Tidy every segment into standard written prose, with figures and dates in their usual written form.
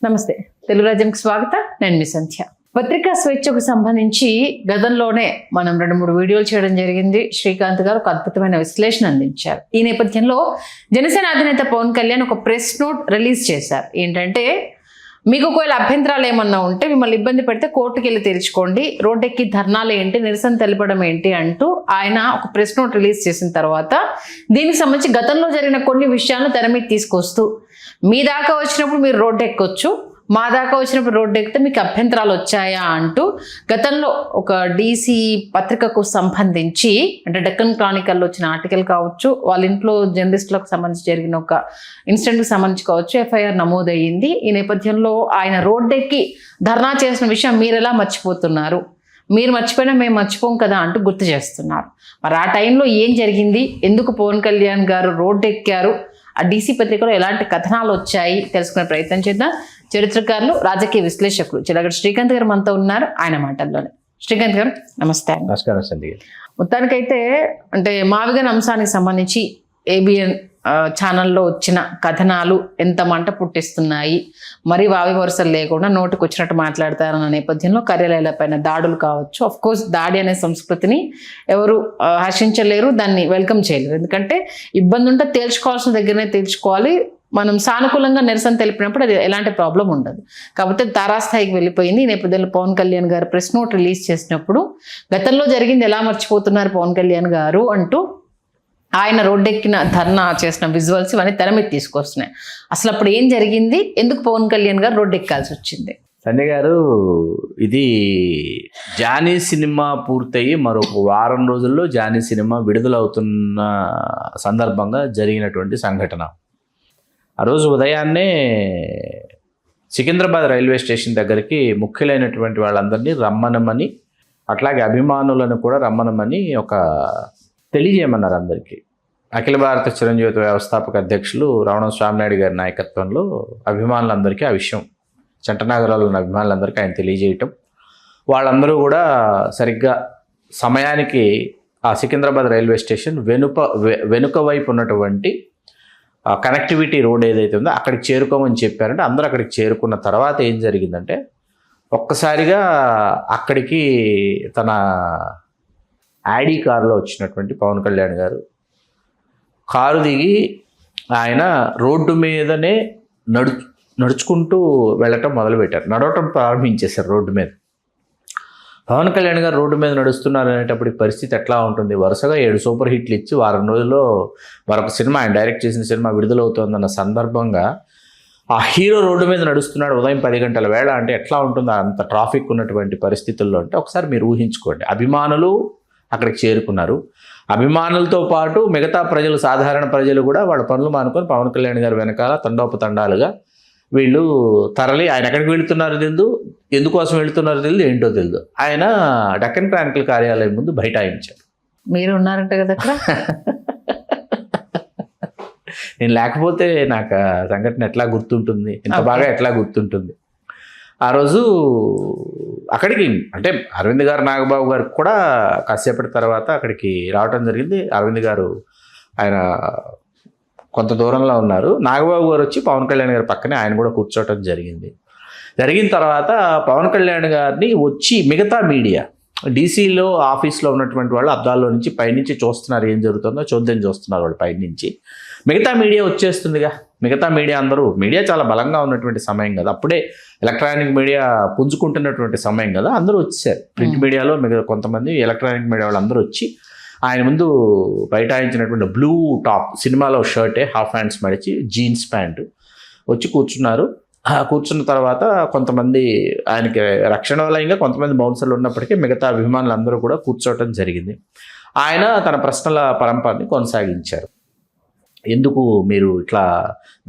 నమస్తే, తెలుగు రాజ్యంకి స్వాగతం. నేను మీ సంధ్య. పత్రికా స్వేచ్ఛకు సంబంధించి గతంలోనే మనం 2-3 వీడియోలు చేయడం జరిగింది. శ్రీకాంత్ గారు ఒక అద్భుతమైన విశ్లేషణ అందించారు. ఈ నేపథ్యంలో జనసేన అధినేత పవన్ కళ్యాణ్ ఒక ప్రెస్ నోట్ రిలీజ్ చేశారు. ఏంటంటే, మీకు ఒకవేళ అభ్యంతరాలు ఏమన్నా ఉంటే, మిమ్మల్ని ఇబ్బంది పెడితే కోర్టుకి వెళ్ళి తెరుచుకోండి, రోడ్డెక్కి ధర్నాలు ఏంటి, నిరసన తెలపడం ఏంటి అంటూ ఆయన ఒక ప్రెస్ నోట్ రిలీజ్ చేసిన తర్వాత దీనికి సంబంధించి గతంలో జరిగిన కొన్ని విషయాలను తెర మీద తీసుకొస్తూ, మీ దాకా వచ్చినప్పుడు మీరు రోడ్డు ఎక్కొచ్చు, మా దాకా వచ్చినప్పుడు రోడ్డు ఎక్కితే మీకు అభ్యంతరాలు వచ్చాయా అంటూ గతంలో ఒక డీసీ పత్రికకు సంబంధించి, అంటే డెక్కన్ క్రానికల్లో వచ్చిన ఆర్టికల్ కావచ్చు, వాళ్ళ ఇంట్లో జర్నలిస్టులకు సంబంధించి జరిగిన ఒక ఇన్సిడెంట్కి సంబంధించి కావచ్చు, ఎఫ్ఐఆర్ నమోదయ్యింది. ఈ నేపథ్యంలో ఆయన రోడ్డెక్కి ధర్నా చేసిన విషయం మీరు ఎలా మర్చిపోతున్నారు, మీరు మర్చిపోయినా మేము మర్చిపోం కదా అంటూ గుర్తు చేస్తున్నారు. మరి ఆ టైంలో ఏం జరిగింది, ఎందుకు పవన్ కళ్యాణ్ గారు రోడ్డు ఎక్కారు, ఆ డీసీ పత్రికలో ఎలాంటి కథనాలు వచ్చాయి తెలుసుకునే ప్రయత్నం చేద్దాం. చరిత్రకారులు, రాజకీయ విశ్లేషకులు చిలగడ శ్రీకాంత్ గారు మనతో ఉన్నారు. ఆయన మాటల్లోనే. శ్రీకాంత్ గారు నమస్తే. నమస్కారం సండి. మొత్తానికైతే అంటే మావిగన్ అంశానికి సంబంధించి ఏబిఎన్ ఛానల్లో వచ్చిన కథనాలు ఎంత మంట పుట్టిస్తున్నాయి, మరి వావి వరుసలు లేకుండా నోటికి వచ్చినట్టు మాట్లాడతారన్న నేపథ్యంలో కార్యాలయాలపైన దాడులు కావచ్చు. ఆఫ్ కోర్స్ దాడి అనే సంస్కృతిని ఎవరు హర్షించలేరు, దాన్ని వెల్కమ్ చేయలేరు. ఎందుకంటే ఇబ్బంది ఉంటే తేల్చుకోవాల్సిన దగ్గరనే తేల్చుకోవాలి. మనం సానుకూలంగా నిరసన తెలిపినప్పుడు అది ఎలాంటి ప్రాబ్లం ఉండదు. కాకపోతే తారాస్థాయికి వెళ్ళిపోయింది. ఈ నేపథ్యంలో పవన్ కళ్యాణ్ గారు ప్రెస్ నోట్ రిలీజ్ చేసినప్పుడు గతంలో జరిగింది ఎలా మర్చిపోతున్నారు పవన్ కళ్యాణ్ గారు అంటూ ఆయన రోడ్డెక్కిన ధర్నా చేసిన విజువల్స్ ఇవన్నీ తెర మీద తీసుకొస్తున్నాయి. అసలు అప్పుడు ఏం జరిగింది, ఎందుకు పవన్ కళ్యాణ్ గారు రోడ్డెక్కాల్సి వచ్చింది? సంజయ్ గారు, ఇది జానీ సినిమా పూర్తయి మరొక వారం రోజుల్లో జానీ సినిమా విడుదలవుతున్న సందర్భంగా జరిగినటువంటి సంఘటన. ఆ రోజు ఉదయాన్నే సికింద్రాబాద్ రైల్వే స్టేషన్ దగ్గరికి ముఖ్యులైనటువంటి వాళ్ళందరినీ రమ్మనమని, అట్లాగే అభిమానులను కూడా రమ్మనమని ఒక తెలియజేయమన్నారు అందరికీ. అఖిల భారత చిరంజీవి వ్యవస్థాపక అధ్యక్షులు రావణం స్వామినాయుడు గారి నాయకత్వంలో అభిమానులందరికీ ఆ విషయం, చంటనాగరాలు ఉన్న అభిమానులందరికీ ఆయన తెలియజేయటం, వాళ్ళందరూ కూడా సరిగ్గా సమయానికి ఆ సికింద్రాబాద్ రైల్వే స్టేషన్ వెనుక వైపు ఉన్నటువంటి కనెక్టివిటీ రోడ్ ఏదైతే ఉందో అక్కడికి చేరుకోమని చెప్పారంటే అందరూ అక్కడికి చేరుకున్న తర్వాత ఏం జరిగిందంటే, ఒక్కసారిగా అక్కడికి తన యాడీ కారులో వచ్చినటువంటి పవన్ కళ్యాణ్ గారు కారు దిగి ఆయన రోడ్డు మీదనే నడుచుకుంటూ వెళ్ళటం మొదలుపెట్టారు, నడవటం ప్రారంభించేశారు రోడ్డు మీద. పవన్ కళ్యాణ్ గారు రోడ్డు మీద నడుస్తున్నారు అనేటప్పటికి పరిస్థితి ఎట్లా ఉంటుంది? వరుసగా 7 సూపర్ హిట్లు ఇచ్చి వారం రోజుల్లో మరొక సినిమా, ఆయన డైరెక్ట్ చేసిన సినిమా విడుదలవుతోందన్న సందర్భంగా ఆ హీరో రోడ్డు మీద నడుస్తున్నాడు ఉదయం 10 గంటల వేళ అంటే ఎట్లా ఉంటుందో, అంత ట్రాఫిక్ ఉన్నటువంటి పరిస్థితుల్లో. అంటే ఒకసారి మీరు ఊహించుకోండి, అభిమానులు అక్కడికి చేరుకున్నారు, అభిమానులతో పాటు మిగతా ప్రజలు, సాధారణ ప్రజలు కూడా వాళ్ళ పనులు మానుకొని పవన్ కళ్యాణ్ గారు వెనకాల తండోపతండాలుగా వీళ్ళు తరలి, ఆయన ఎక్కడికి వెళుతున్నారు తెలియదు, ఎందుకోసం వెళుతున్నారు తెలియదు, ఏంటో తెలియదు, ఆయన డెక్కన్ క్రానికల్ కార్యాలయం ముందు బైఠాయించారు. మీరు ఉన్నారంట కదా అక్కడ? నేను లేకపోతే నాకు ఆ సంఘటన ఎట్లా గుర్తుంటుంది, ఇంత బాగా ఎట్లా గుర్తుంటుంది? ఆ రోజు అక్కడికి అంటే అరవింద్ గారు, నాగబాబు గారు కూడా కాసేపటి తర్వాత అక్కడికి రావటం జరిగింది. అరవింద్ గారు ఆయన కొంత దూరంలో ఉన్నారు, నాగబాబు గారు వచ్చి పవన్ కళ్యాణ్ గారి పక్కనే ఆయన కూడా కూర్చోవటం జరిగింది. జరిగిన తర్వాత పవన్ కళ్యాణ్ గారిని వచ్చి మిగతా మీడియా, డీసీలో ఆఫీస్లో ఉన్నటువంటి వాళ్ళు అద్దాల్లో నుంచి పైనుంచి చూస్తున్నారు, ఏం జరుగుతుందో చూద్దాం చూస్తున్నారు వాళ్ళు పైనుంచి. మిగతా మీడియా వచ్చేస్తుందిగా, మిగతా మీడియా అందరూ, మీడియా చాలా బలంగా ఉన్నటువంటి సమయం కదా, అప్పుడే ఎలక్ట్రానిక్ మీడియా పుంజుకుంటున్నటువంటి సమయం కదా, అందరూ వచ్చేసారు. ప్రింట్ మీడియాలో మిగతా కొంతమంది, ఎలక్ట్రానిక్ మీడియా వాళ్ళందరూ వచ్చి ఆయన ముందు బైఠాయించినటువంటి బ్లూ టాప్, సినిమాలో షర్టే, హాఫ్ హ్యాండ్స్ మడిచి జీన్స్ ప్యాంటు వచ్చి కూర్చున్నారు. కూర్చున్న తర్వాత కొంతమంది ఆయనకి రక్షణ వలయంగా కొంతమంది బౌన్సర్లు ఉన్నప్పటికీ మిగతా అభిమానులు అందరూ కూడా కూర్చోవటం జరిగింది. ఆయన తన ప్రశ్నల పరంపరని కొనసాగించారు. ఎందుకు మీరు ఇట్లా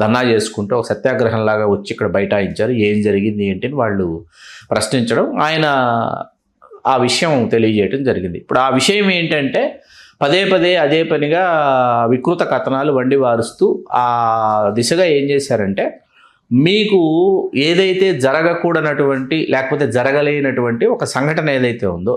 ధర్నా చేసుకుంటూ ఒక సత్యాగ్రహంలాగా వచ్చి ఇక్కడ బైఠాయించారు, ఏం జరిగింది ఏంటి అని వాళ్ళు ప్రశ్నించడం, ఆయన ఆ విషయం తెలియజేయటం జరిగింది. ఇప్పుడు ఆ విషయం ఏంటంటే, పదే పదే అదే పనిగా వికృత కథనాలు వండి వారుస్తూ ఆ దిశగా ఏం చేశారంటే, మీకు ఏదైతే జరగకూడనటువంటి లేకపోతే జరగలేనటువంటి ఒక సంఘటన ఏదైతే ఉందో,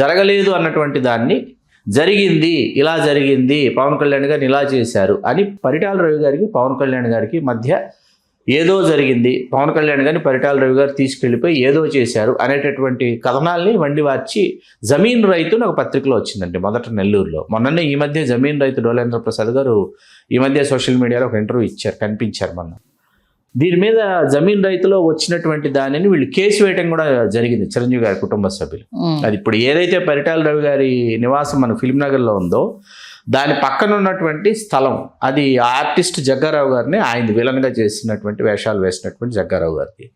జరగలేదు అన్నటువంటి దాన్ని జరిగింది, ఇలా జరిగింది, పవన్ కళ్యాణ్ గారిని ఇలా చేశారు అని పరిటాల రవి గారికి పవన్ కళ్యాణ్ గారికి మధ్య ఏదో జరిగింది, పవన్ కళ్యాణ్ గారిని పరిటాల రవి గారు తీసుకెళ్ళిపోయి ఏదో చేశారు అనేటటువంటి కథనాల్ని వండి వార్చి జమీన్ రైతు అని ఒక పత్రికలో వచ్చిందండి మొదట నెల్లూరులో. మొన్ననే ఈ మధ్య జమీన్ రైతు డోలేంద్ర ప్రసాద్ గారు ఈ మధ్య సోషల్ మీడియాలో ఒక ఇంటర్వ్యూ ఇచ్చారు, కనిపించారు మొన్న. దీని మీద జమీన్ రైతులో వచ్చినటువంటి దానిని వీళ్ళు కేసు వేయటం కూడా జరిగింది చిరంజీవి గారి కుటుంబ సభ్యులు. అది ఇప్పుడు ఏదైతే పరిటాల రవి గారి నివాసం మన ఫిల్మ్ నగర్లో ఉందో దాని పక్కన ఉన్నటువంటి స్థలం, అది ఆర్టిస్ట్ జగ్గారావు గారిని ఆయన విలన్గా చేసినటువంటి వేషాలు వేసినటువంటి జగ్గారావు గారికి.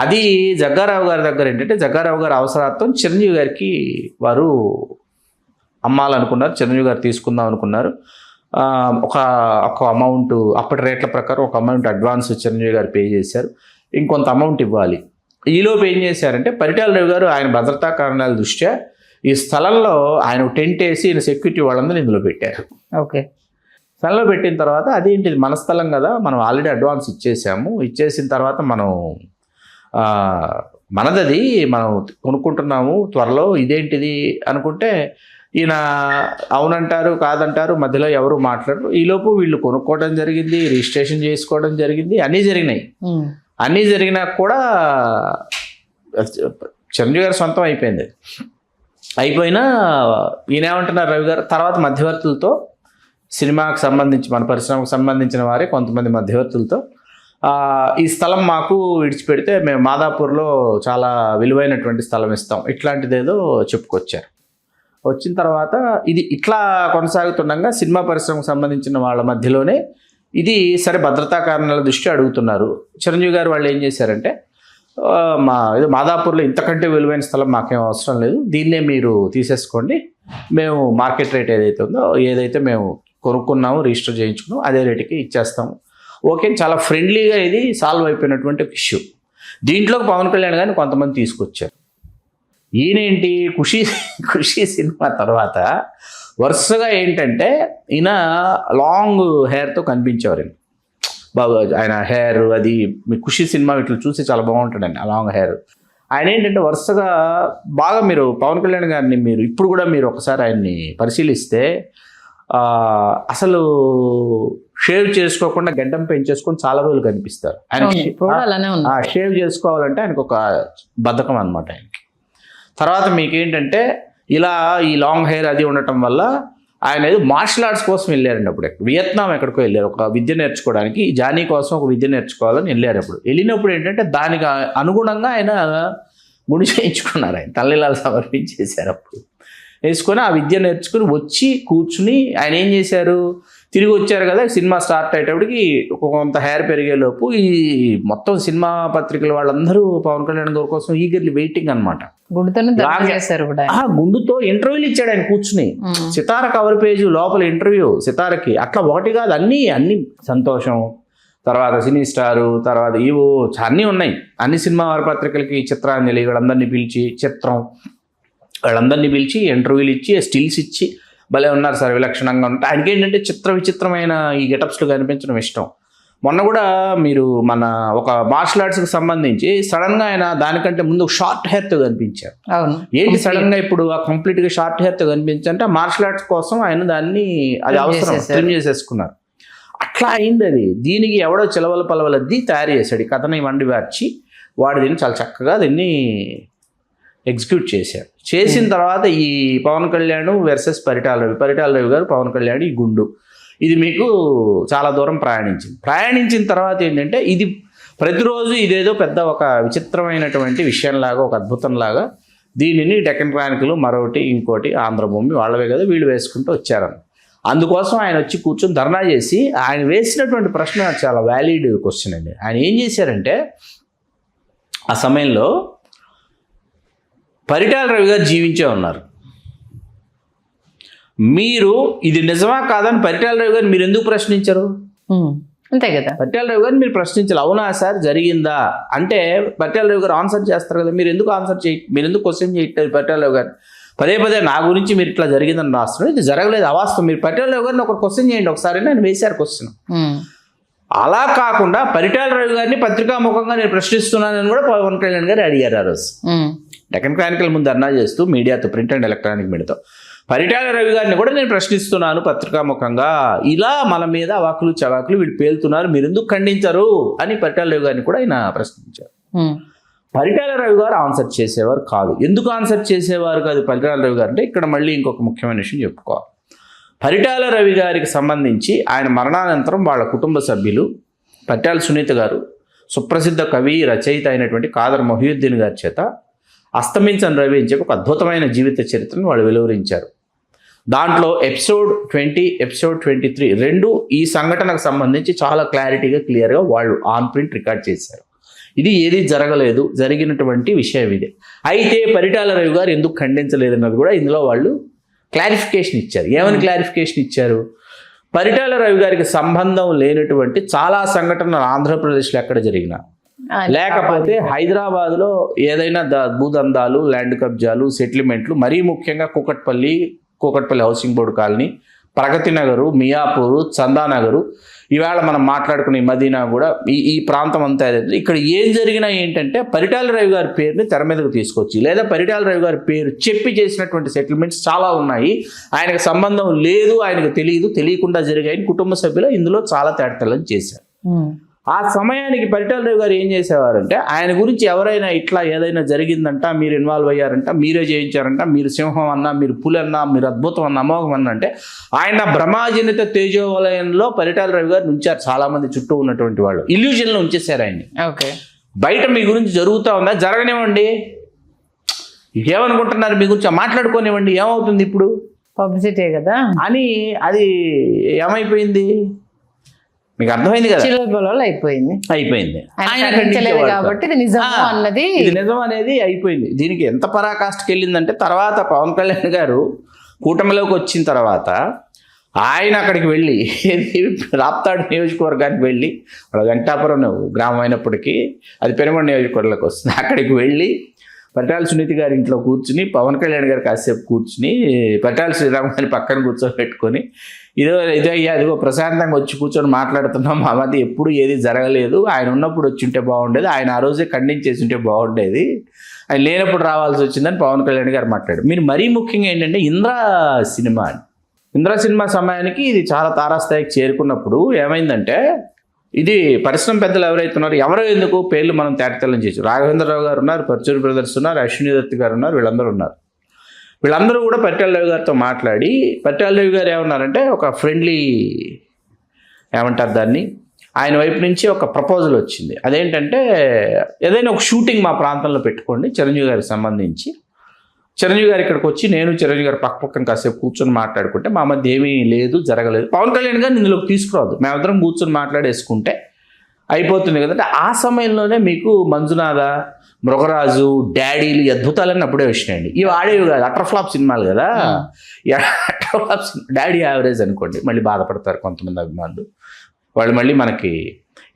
అది జగ్గారావు గారి దగ్గర ఏంటంటే జగ్గారావు గారి అవసరార్థం చిరంజీవి గారికి వారు అమ్మాలనుకున్నారు, చిరంజీవి గారు తీసుకుందాం అనుకున్నారు. ఒక అమౌంట్ అప్పటి రేట్ల ప్రకారం ఒక అమౌంట్ అడ్వాన్స్ చిరంజీవి గారు పే చేశారు, ఇంకొంత అమౌంట్ ఇవ్వాలి. ఈలోపు ఏం చేశారంటే పరిటాల రవి గారు ఆయన భద్రతా కారణాల దృష్ట్యా ఈ స్థలంలో ఆయన టెంట్ వేసి ఈయన సెక్యూరిటీ వాళ్ళందరూ ఇందులో పెట్టారు. ఓకే, స్థలంలో పెట్టిన తర్వాత అదేంటిది మన స్థలం కదా, మనం ఆల్రెడీ అడ్వాన్స్ ఇచ్చేసాము, ఇచ్చేసిన తర్వాత మనం మనదది మనం కొనుక్కుంటున్నాము త్వరలో, ఇదేంటిది అనుకుంటే ఈయన అవునంటారు కాదంటారు, మధ్యలో ఎవరు మాట్లాడరు. ఈలోపు వీళ్ళు కొనుక్కోవడం జరిగింది, రిజిస్ట్రేషన్ చేసుకోవడం జరిగింది, అన్నీ జరిగినాయి. అన్నీ జరిగినా కూడా చిరంజీవి గారు సొంతం అయిపోయింది. అయిపోయినా ఈయన ఏమంటున్నారు రవి గారు, తర్వాత మధ్యవర్తులతో సినిమాకు సంబంధించి మన పరిశ్రమకు సంబంధించిన వారే కొంతమంది మధ్యవర్తులతో ఈ స్థలం మాకు విడిచిపెడితే మేము మాదాపూర్లో చాలా విలువైనటువంటి స్థలం ఇస్తాం, ఇట్లాంటిదేదో చెప్పుకొచ్చారు. వచ్చిన తర్వాత ఇది ఇట్లా కొనసాగుతుండగా సినిమా పరిశ్రమకు సంబంధించిన వాళ్ళ మధ్యలోనే ఇది సరే భద్రతా కారణాల దృష్ట్యా అడుగుతున్నారు. చిరంజీవి గారు వాళ్ళు ఏం చేశారంటే మాదాపూర్లో ఇంతకంటే విలువైన స్థలం మాకేం అవసరం లేదు, దీన్నే మీరు తీసేసుకోండి, మేము మార్కెట్ రేట్ ఏదైతే ఉందో ఏదైతే మేము కొనుక్కున్నాము రిజిస్టర్ చేయించుకున్నాము అదే రేటుకి ఇచ్చేస్తాము. ఓకే, చాలా ఫ్రెండ్లీగా ఇది సాల్వ్ అయిపోయినటువంటి ఒక ఇష్యూ. దీంట్లోకి పవన్ కళ్యాణ్ గారిని కొంతమంది తీసుకొచ్చారు. ఈయనేంటి ఖుషీ సినిమా తర్వాత వరుసగా ఏంటంటే ఈయన లాంగ్ హెయిర్తో కనిపించేవారు. బాగా ఆయన హెయిర్ అది మీ ఖుషీ సినిమా ఇట్లా చూసి చాలా బాగుంటుందండి ఆ లాంగ్ హెయిర్. ఆయన ఏంటంటే వరుసగా బాగా మీరు పవన్ కళ్యాణ్ గారిని మీరు ఇప్పుడు కూడా మీరు ఒకసారి ఆయన్ని పరిశీలిస్తే అసలు షేవ్ చేసుకోకుండా గడ్డం పెంచేసుకొని చాలా రోజులు కనిపిస్తారు. ఆయన షేవ్ చేసుకోవాలంటే ఆయనకు ఒక బద్ధకం అనమాట ఆయనకి. తర్వాత మీకేంటంటే ఇలా ఈ లాంగ్ హెయిర్ అది ఉండటం వల్ల ఆయన ఏదో మార్షల్ ఆర్ట్స్ కోసం వెళ్ళారండి. అప్పుడు వియత్నాం ఎక్కడికో వెళ్ళారు ఒక విద్య నేర్చుకోవడానికి, జానీ కోసం ఒక విద్య నేర్చుకోవాలని వెళ్ళారు. అప్పుడు వెళ్ళినప్పుడు ఏంటంటే దానికి అనుగుణంగా ఆయన గుడి చేయించుకున్నారు, ఆయన తల్లిలాలు సమర్పించేశారు. అప్పుడు వేసుకొని ఆ విద్య నేర్చుకుని వచ్చి కూర్చుని ఆయన ఏం చేశారు, తిరిగి వచ్చారు కదా సినిమా స్టార్ట్ అయ్యేటప్పటికి కొంత హెయిర్ పెరిగేలోపు ఈ మొత్తం సినిమా పత్రికల వాళ్ళందరూ పవన్ కళ్యాణ్ గారి కోసం ఈగర్లీ వెయిటింగ్ అనమాట. గుండుతో ఇంటర్వ్యూలు ఇచ్చాడు ఆయన కూర్చుని, సితార కవర్ పేజ్ లోపల ఇంటర్వ్యూ సితారకి. అట్లా ఒకటి కాదు, అన్ని సంతోషం, తర్వాత సినీ స్టారు, తర్వాత ఇవో అన్నీ ఉన్నాయి. అన్ని సినిమా వారపత్రికలకి చిత్రాంజలి వీళ్ళందరినీ పిలిచి వాళ్ళందరినీ పిలిచి ఇంటర్వ్యూలు ఇచ్చి స్టిల్స్ ఇచ్చి భలే ఉన్నారు సార్ విలక్షణంగా ఉంటాయి. ఆయనకి ఏంటంటే విచిత్రమైన ఈ గెటప్స్లో కనిపించడం ఇష్టం. మొన్న కూడా మీరు మన ఒక మార్షల్ ఆర్ట్స్కి సంబంధించి సడన్గా ఆయన దానికంటే ముందు షార్ట్ హెయిర్తో కనిపించారు. ఏంటి సడన్గా ఇప్పుడు ఆ కంప్లీట్గా షార్ట్ హెయిర్తో కనిపించంటే మార్షల్ ఆర్ట్స్ కోసం ఆయన దాన్ని అది అవసరం ట్రిమ్ చేసేసుకున్నారు. అట్లా అయింది అది. దీనికి ఎవడో చిలవల పలవలద్ది తయారు చేశాడు, ఈ కథని వండి వార్చి వాడు దీన్ని చాలా చక్కగా దీన్ని ఎగ్జిక్యూట్ చేశారు. చేసిన తర్వాత ఈ పవన్ కళ్యాణ్ వర్సెస్ పరిటాల రవి గారు పవన్ కళ్యాణ్ ఈ గుండు ఇది మీకు చాలా దూరం ప్రయాణించిన తర్వాత ఏంటంటే ఇది ప్రతిరోజు ఇదేదో పెద్ద ఒక విచిత్రమైనటువంటి విషయంలాగా ఒక అద్భుతంలాగా దీనిని డెక్కన్ క్రానికల్ మరొకటి ఇంకోటి ఆంధ్రభూమి వాళ్ళవే కదా వీళ్ళు వేసుకుంటూ వచ్చారని. అందుకోసం ఆయన వచ్చి కూర్చొని ధర్నా చేసి ఆయన వేసినటువంటి ప్రశ్న చాలా వ్యాలిడ్ క్వశ్చన్ అండి. ఆయన ఏం చేశారంటే ఆ సమయంలో పరిటాల రవి గారు జీవించే ఉన్నారు, మీరు ఇది నిజమా కాదని పరిటాల రవి గారు మీరు ఎందుకు ప్రశ్నించరు? అంతే కదా, పరిటాల రవి గారు మీరు ప్రశ్నించాలి. అవునా సార్ జరిగిందా అంటే పరిటాల రవి గారు ఆన్సర్ చేస్తారు కదా, మీరు ఎందుకు మీరు ఎందుకు క్వశ్చన్ చేయట్లేదు? పరిటాల రవి గారు పదే నా గురించి మీరు ఇట్లా జరిగిందని రాస్తున్నారు, ఇది జరగలేదు అవాస్తవం. మీరు పరిటాల రవి గారిని ఒక క్వశ్చన్ చేయండి ఒకసారి, నేను వేశారు క్వశ్చన్. అలా కాకుండా పరిటాల రవి గారిని పత్రికాముఖంగా నేను ప్రశ్నిస్తున్నానని కూడా పవన్ కళ్యాణ్ గారు అడిగారు ఆ రోజు. డెక్కన్ క్రానికల్ ముందు ధర్నా చేస్తూ మీడియాతో, ప్రింట్ అండ్ ఎలక్ట్రానిక్ మీడియాతో పరిటాల రవి గారిని కూడా నేను ప్రశ్నిస్తున్నాను పత్రికాముఖంగా, ఇలా మన మీద అవాకులు చవాకులు వీళ్ళు పేలుతున్నారు, మీరు ఎందుకు ఖండించరు అని పరిటాల రవి గారిని కూడా ఆయన ప్రశ్నించారు. పరిటాల రవి గారు ఆన్సర్ చేసేవారు కాదు. ఎందుకు ఆన్సర్ చేసేవారు కాదు పరిటాల రవి గారు అంటే ఇక్కడ మళ్ళీ ఇంకొక ముఖ్యమైన విషయం చెప్పుకోవాలి. పరిటాల రవి గారికి సంబంధించి ఆయన మరణానంతరం వాళ్ళ కుటుంబ సభ్యులు పరిటాల సునీత గారు సుప్రసిద్ధ కవి రచయిత అయినటువంటి కాదర్ మొహియుద్దీన్ గారి చేత అస్తమించని రవి అని చెప్పి ఒక అద్భుతమైన జీవిత చరిత్రను వాళ్ళు వెలువరించారు. దాంట్లో ఎపిసోడ్ 20, ఎపిసోడ్ 23 రెండు ఈ సంఘటనకు సంబంధించి చాలా క్లారిటీగా క్లియర్గా వాళ్ళు ఆన్ ప్రింట్ రికార్డ్ చేశారు. ఇది ఏది జరగలేదు, జరిగినటువంటి విషయం ఇదే. అయితే పరిటాల రవి గారు ఎందుకు ఖండించలేదు అన్నది కూడా ఇందులో వాళ్ళు క్లారిఫికేషన్ ఇచ్చారు. ఏమని క్లారిఫికేషన్ ఇచ్చారు? పరిటాల రవి గారికి సంబంధం లేనటువంటి చాలా సంఘటనలు ఆంధ్రప్రదేశ్లో ఎక్కడ జరిగినా, లేకపోతే హైదరాబాద్లో ఏదైనా భూదందాలు, ల్యాండ్ కబ్జాలు, సెటిల్మెంట్లు, మరీ ముఖ్యంగా కూకట్పల్లి హౌసింగ్ బోర్డు కాలనీ, ప్రగతి నగరు, మియాపూరు, చందానగరు, ఇవాళ మనం మాట్లాడుకునే మదీనా కూడా ఈ ప్రాంతం అంతా ఏదైతే ఇక్కడ ఏం జరిగినా ఏంటంటే పరిటాల రవి గారి పేరుని తెర మీదకు తీసుకొచ్చి లేదా పరిటాల రవి గారి పేరు చెప్పి చేసినటువంటి సెటిల్మెంట్స్ చాలా ఉన్నాయి. ఆయనకు సంబంధం లేదు, ఆయనకు తెలియకుండా జరిగాయని కుటుంబ సభ్యులు ఇందులో చాలా తేటతెల్లం చేశారు. ఆ సమయానికి పరిటాల రవి గారు ఏం చేసేవారంటే ఆయన గురించి ఎవరైనా ఇట్లా ఏదైనా జరిగిందంట, మీరు ఇన్వాల్వ్ అయ్యారంట, మీరే చేయించారంట, మీరు సింహం అన్నా, మీరు పులి అన్నా, మీరు అద్భుతం అన్న అమోఘం అన్న అంటే ఆయన భ్రమాజనిత తేజోవలయంలో పరిటాల రవి గారు ఉంచారు. చాలా మంది చుట్టూ ఉన్నటువంటి వాళ్ళు ఇల్యూజన్లో ఉంచేశారు ఆయన్ని. ఓకే, బయట మీ గురించి జరుగుతూ ఉందా, జరగనివ్వండి, ఏమనుకుంటున్నారు మీ గురించి మాట్లాడుకోనివ్వండి, ఏమవుతుంది ఇప్పుడు పబ్లిసిటీ కదా అని అది ఏమైపోయింది మీకు అర్థమైంది కదా, అయిపోయింది. కాబట్టి ఇది నిజం అనేది అయిపోయింది. దీనికి ఎంత పరాకాష్ఠకి వెళ్ళిందంటే తర్వాత పవన్ కళ్యాణ్ గారు కూటమిలోకి వచ్చిన తర్వాత ఆయన అక్కడికి వెళ్ళి రాప్తాడు నియోజకవర్గానికి వెళ్ళి, వాళ్ళ వెంకటాపురం గ్రామం అయినప్పటికీ అది పెనుగొండ నియోజకవర్గంలోకి వస్తుంది, అక్కడికి వెళ్ళి పరిటాల సునీతి గారి ఇంట్లో కూర్చుని పవన్ కళ్యాణ్ గారు కాసేపు కూర్చుని పరిటాల శ్రీరామ్ గారిని పక్కన కూర్చోబెట్టుకొని అదిగో ప్రశాంతంగా వచ్చి కూర్చొని మాట్లాడుతున్నాం, మా మధ్య ఎప్పుడు ఏది జరగలేదు, ఆయన ఉన్నప్పుడు వచ్చి ఉంటే బాగుండేది, ఆయన ఆ రోజే ఖండించేసి ఉంటే బాగుండేది, ఆయన లేనప్పుడు రావాల్సి వచ్చిందని పవన్ కళ్యాణ్ గారు మాట్లాడారు. మీరు మరీ ముఖ్యంగా ఏంటంటే ఇంద్ర సినిమా సమయానికి ఇది చాలా తారాస్థాయికి చేరుకున్నప్పుడు ఏమైందంటే ఇది పరిశ్రమ పెద్దలు ఎవరైతే ఉన్నారో ఎవరో ఎందుకు పేర్లు మనం తేటతెల్లం చేయొచ్చు. రాఘవేంద్రరావు గారు ఉన్నారు, పర్చూరి బ్రదర్స్ ఉన్నారు, అశ్విని దత్ గారు ఉన్నారు, వీళ్ళందరూ కూడా పరిటాల రవి గారితో మాట్లాడి పరిటాల రవి గారు ఏమన్నారంటే ఒక ఫ్రెండ్లీ ఏమంటారు దాన్ని, ఆయన వైపు నుంచి ఒక ప్రపోజల్ వచ్చింది. అదేంటంటే ఏదైనా ఒక షూటింగ్ మా ప్రాంతంలో పెట్టుకోండి చిరంజీవి గారికి సంబంధించి, చిరంజీవి గారు ఇక్కడికి వచ్చి నేను చిరంజీవి గారు పక్కన కాసేపు కూర్చొని మాట్లాడుకుంటే మా మధ్య ఏమీ లేదు, జరగలేదు, పవన్ కళ్యాణ్ గారిని ఇందులోకి తీసుకురావద్దు, మేమిద్దరం కూర్చొని మాట్లాడేసుకుంటే అయిపోతుంది కదంటే ఆ సమయంలోనే మీకు మంజునాథ, మృగరాజు, డాడీలు అద్భుతాలన్నీ అప్పుడే వచ్చినాయండి. ఇవి ఆడేవి కాదు, అటర్ఫ్లాప్ సినిమాలు కదా. అటర్ఫ్లాప్ డాడీ యావరేజ్ అనుకోండి, మళ్ళీ బాధపడతారు కొంతమంది అభిమానులు. వాళ్ళు మళ్ళీ మనకి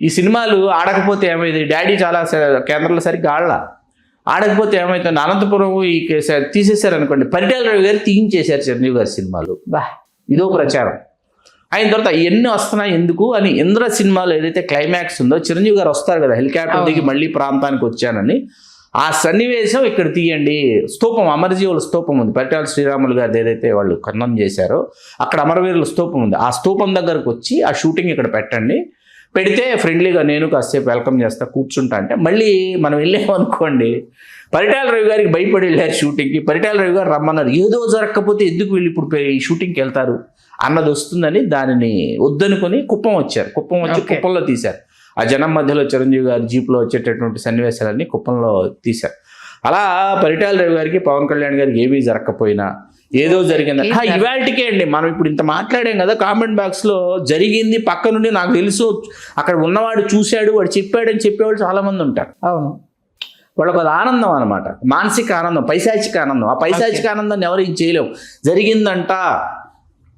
ఈ సినిమాలు ఆడకపోతే ఏమైంది, డాడీ చాలా కేంద్రంలో సరిగ్గా ఆడకపోతే ఏమవుతుంది, అనంతపురం ఈ తీసేశారు అనుకోండి, పరిటాల రవి గారు తీయించేశారు చిరంజీవి గారి సినిమాలు. ఇదో ప్రచారం అయిన తర్వాత ఎన్ని వస్తున్నాయి ఎందుకు అని ఇంద్ర సినిమాలో ఏదైతే క్లైమాక్స్ ఉందో చిరంజీవి గారు వస్తారు కదా హెలికాప్టర్ దిగి మళ్ళీ ప్రాంతానికి వచ్చానని, ఆ సన్నివేశం ఇక్కడ తీయండి. స్తూపం, అమరజీవుల స్తూపం ఉంది, పరిటాల శ్రీరాములు గారు ఏదైతే వాళ్ళు ఖననం చేశారో అక్కడ అమరవీరుల స్తూపం ఉంది, ఆ స్తూపం దగ్గరకు వచ్చి ఆ షూటింగ్ ఇక్కడ పెట్టండి, పెడితే ఫ్రెండ్లీగా నేను కాసేపు వెల్కమ్ చేస్తా కూర్చుంటా అంటే మళ్ళీ మనం వెళ్ళామనుకోండి, పరిటాల రవి గారికి భయపడి వెళ్ళారు షూటింగ్కి, పరిటాల రవి గారు రమ్మన్నారు, ఏదో జరగకపోతే ఎందుకు వీళ్ళు ఇప్పుడు ఈ షూటింగ్కి వెళ్తారు అన్నది వస్తుందని దానిని వద్దనుకొని కుప్పం వచ్చారు. కుప్పం వచ్చి కుప్పంలో తీశారు. ఆ జనం మధ్యలో చిరంజీవి గారి జీప్లో వచ్చేటటువంటి సన్నివేశాలన్నీ కుప్పంలో తీశారు. అలా పరిటాల రవి గారికి పవన్ కళ్యాణ్ గారికి ఏమీ జరగకపోయినా ఏదో జరిగింది. ఇవాళకే అండి మనం ఇప్పుడు ఇంత మాట్లాడాం కదా, కామెంట్ బాక్స్లో జరిగింది పక్క నుండి నాకు తెలుసు, అక్కడ ఉన్నవాడు చూశాడు, వాడు చెప్పాడని చెప్పేవాళ్ళు చాలామంది ఉంటారు. అవును, వాళ్ళకు అది ఆనందం అనమాట, మానసిక ఆనందం, పైశాచిక ఆనందం. ఆ పైశాచిక ఆనందాన్ని ఎవరు ఏం చేయలేవు. జరిగిందంట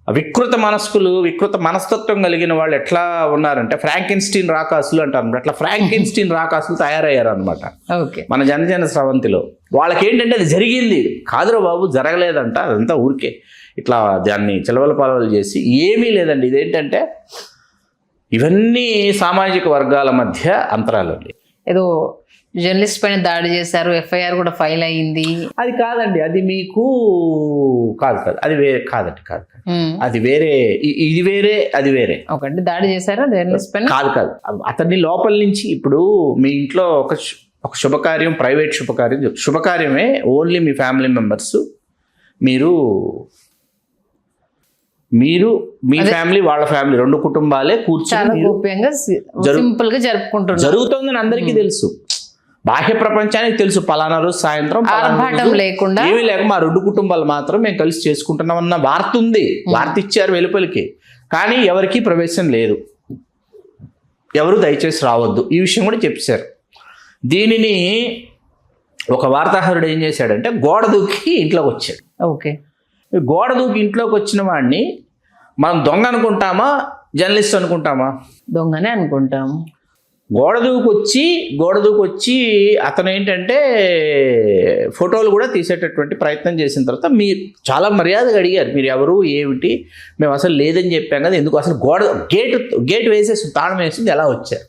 వికృత మనస్కులు, వికృత మనస్తత్వం కలిగిన వాళ్ళు ఎట్లా ఉన్నారంటే ఫ్రాంకెన్స్టీన్ రాకాసులు అంటారు, అట్లా ఫ్రాంకెన్స్టీన్ రాకాసులు తయారయ్యారు అనమాట మన జనజన స్రవంతిలో. వాళ్ళకి ఏంటంటే అది జరిగింది కాదురా బాబు, జరగలేదంట, అదంతా ఊరికే ఇట్లా దాన్ని చిలవల పాలవలు చేసి ఏమీ లేదండి. ఇదేంటంటే ఇవన్నీ సామాజిక వర్గాల మధ్య అంతరాలు అండి. ఏదో జర్నలిస్ట్ పైన దాడి చేశారు, ఎఫ్ఐఆర్ కూడా ఫైల్ అయ్యింది. అది కాదండి, అది మీకు కాదు అది వేరే కాదండి, కాదు అది వేరే, ఇది వేరే, అది వేరే. ఒకటి దాడి చేశారా జర్నలిస్ట్ పైన? కాదు అతన్ని లోపల నుంచి ఇప్పుడు మీ ఇంట్లో ఒక శుభకార్యం, ప్రైవేట్ శుభకార్యమే, ఓన్లీ మీ ఫ్యామిలీ మెంబర్స్, మీరు మీ ఫ్యామిలీ వాళ్ళ ఫ్యామిలీ 2 కుటుంబాలే కూర్చొని గోప్యంగా సింపుల్ గా జరుపుకుంటున్నారు. జరుగుతుందని అందరికీ తెలుసు, బాహ్య ప్రపంచానికి తెలుసు. పలానా రోజు సాయంత్రం లేకుండా ఏమీ లేక మా 2 కుటుంబాలు మాత్రం మేము కలిసి చేసుకుంటున్నాం అన్న వార్త ఉంది. వార్త ఇచ్చారు వెలుపలికి, కానీ ఎవరికి ప్రవేశం లేదు, ఎవరు దయచేసి రావద్దు, ఈ విషయం కూడా చెప్పారు. దీనిని ఒక వార్తాహరుడు ఏం చేశాడంటే గోడ దూకి ఇంట్లోకి వచ్చాడు. ఓకే, గోడ దూకి ఇంట్లోకి వచ్చిన వాడిని మనం దొంగ అనుకుంటామా, జర్నలిస్ట్ అనుకుంటామా? దొంగనే అనుకుంటాం. గోడ దూకి వచ్చి అతను ఏంటంటే ఫోటోలు కూడా తీసేటటువంటి ప్రయత్నం చేసిన తర్వాత మీరు చాలా మర్యాదగా అడిగారు, మీరు ఎవరు ఏమిటి, మేము అసలు లేదని చెప్పాం కదా, ఎందుకు అసలు గేట్ వేసేసి తాళం వేసింది ఎలా వచ్చారు?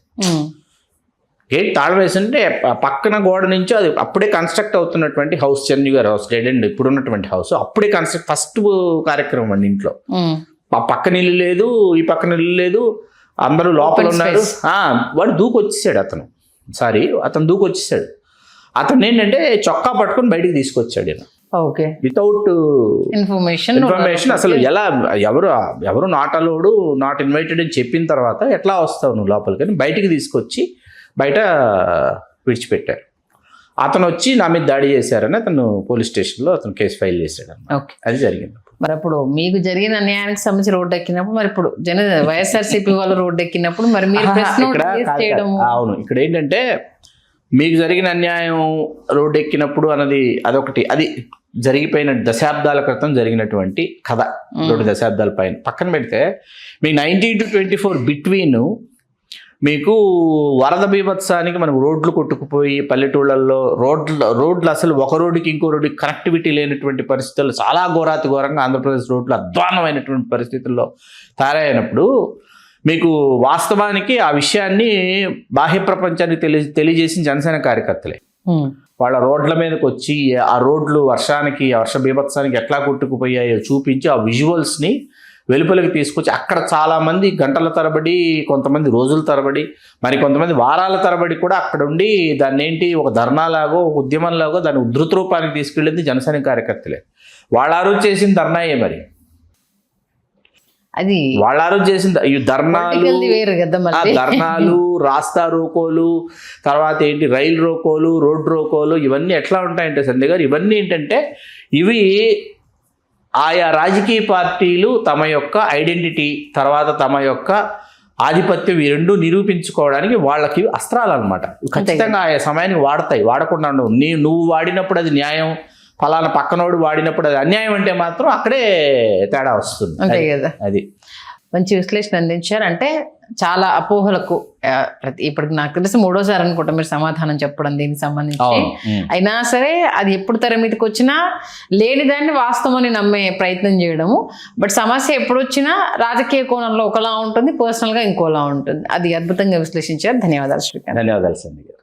గేట్ తాళం వేసింటే పక్కన గోడ నుంచి అది అప్పుడే కన్స్ట్రక్ట్ అవుతున్నటువంటి హౌస్, చంద్రు గారు హౌస్, డెడ్ అండ్ ఇప్పుడు ఉన్నటువంటి హౌస్ అప్పుడే కన్స్ట్రక్ట్, ఫస్ట్ కార్యక్రమం అండి. ఇంట్లో పక్కన ఇల్లు లేదు, ఈ పక్కన ఇల్లు లేదు, అందరూ లోపల ఉన్నారు. వాడు దూకొచ్చేసాడు అతను దూకొచ్చేసాడు. అతను ఏంటంటే చొక్కా పట్టుకొని బయటికి తీసుకొచ్చాడు వితౌట్ ఇన్ఫర్మేషన్. అసలు ఎలా ఎవరు నాట్ అలౌడ్, నాట్ ఇన్వైటెడ్ అని చెప్పిన తర్వాత ఎట్లా వస్తావు నువ్వు లోపలికి అని బయటికి తీసుకొచ్చి బయట విడిచిపెట్టారు. అతను వచ్చి నా మీద దాడి చేశారని అతను పోలీస్ స్టేషన్లో అతను కేసు ఫైల్ చేశాడు. అది జరిగింది. మరి అప్పుడు మీకు జరిగిన అన్యాయానికి సంబంధించి రోడ్డు ఎక్కినప్పుడు, మరి ఇప్పుడు వైఎస్ఆర్సీపీ వాళ్ళు రోడ్డు ఎక్కినప్పుడు మరి మీరు అవును, ఇక్కడ ఏంటంటే మీకు జరిగిన అన్యాయం రోడ్డు ఎక్కినప్పుడు అన్నది అదొకటి, అది జరిగిపోయిన దశాబ్దాల క్రితం జరిగినటువంటి కథ. 2 దశాబ్దాల పైన పక్కన పెడితే మీకు 19 to 24 బిట్వీన్ మీకు వరద బీభత్సానికి మనం రోడ్లు కొట్టుకుపోయి పల్లెటూళ్ళల్లో రోడ్లు అసలు ఒక రోడ్డుకి ఇంకో రోడ్డుకి కనెక్టివిటీ లేనటువంటి పరిస్థితుల్లో చాలా ఘోరంగా ఆంధ్రప్రదేశ్ రోడ్లు అధ్వాన్నమైనటువంటి పరిస్థితుల్లో తయారైనప్పుడు మీకు వాస్తవానికి ఆ విషయాన్ని బాహ్య ప్రపంచానికి తెలియజేసిన జనసేన కార్యకర్తలే. వాళ్ళ రోడ్ల మీదకి వచ్చి ఆ రోడ్లు వర్ష బీభత్సానికి ఎట్లా కొట్టుకుపోయాయో చూపించి ఆ విజువల్స్ని వెలుపలికి తీసుకొచ్చి అక్కడ చాలామంది గంటల తరబడి, కొంతమంది రోజుల తరబడి, మరి కొంతమంది వారాల తరబడి కూడా అక్కడ ఉండి దాన్ని ఏంటి ఒక ధర్నాలాగో ఒక ఉద్యమంలాగో దాన్ని ఉధృత రూపానికి తీసుకెళ్ళింది జనసేన కార్యకర్తలే. వాళ్ళ రోజు చేసిన ధర్నాయే, మరి అది వాళ్ళ రోజు చేసిన ఈ ధర్నాలు, రాస్తా రోకోలు, తర్వాత ఏంటి రైలు రోకోలు, రోడ్ రోకోలు, ఇవన్నీ ఎట్లా ఉంటాయంటే సంధ్య గారు, ఇవన్నీ ఏంటంటే ఇవి ఆయా రాజకీయ పార్టీలు తమ యొక్క ఐడెంటిటీ, తర్వాత తమ యొక్క ఆధిపత్యం, ఈ రెండు నిరూపించుకోవడానికి వాళ్ళకి అస్త్రాలు అనమాట. ఖచ్చితంగా ఆయా సమయానికి వాడతాయి, వాడకుండా ఉండవు. నువ్వు వాడినప్పుడు అది న్యాయం, ఫలానా పక్కనోడు వాడినప్పుడు అది అన్యాయం అంటే మాత్రం అక్కడే తేడా వస్తుంది. అంతే కదా. అది మంచి విశ్లేషణ అందించారు. అంటే చాలా అపోహలకు ఇప్పటికి నాకు తెలిసి 3వసారి అనుకుంటా మీరు సమాధానం చెప్పడం దీనికి సంబంధించి. అయినా సరే అది ఎప్పుడు తెర మీదకి వచ్చినా లేని దాన్ని వాస్తవం అని నమ్మే ప్రయత్నం చేయడము. బట్ సమస్య ఎప్పుడు వచ్చినా రాజకీయ కోణంలో ఒకలా ఉంటుంది, పర్సనల్గా ఇంకోలా ఉంటుంది. అది అద్భుతంగా విశ్లేషించారు. ధన్యవాదాలు శ్రీకాంత్. ధన్యవాదాలు సంధ్య గారు.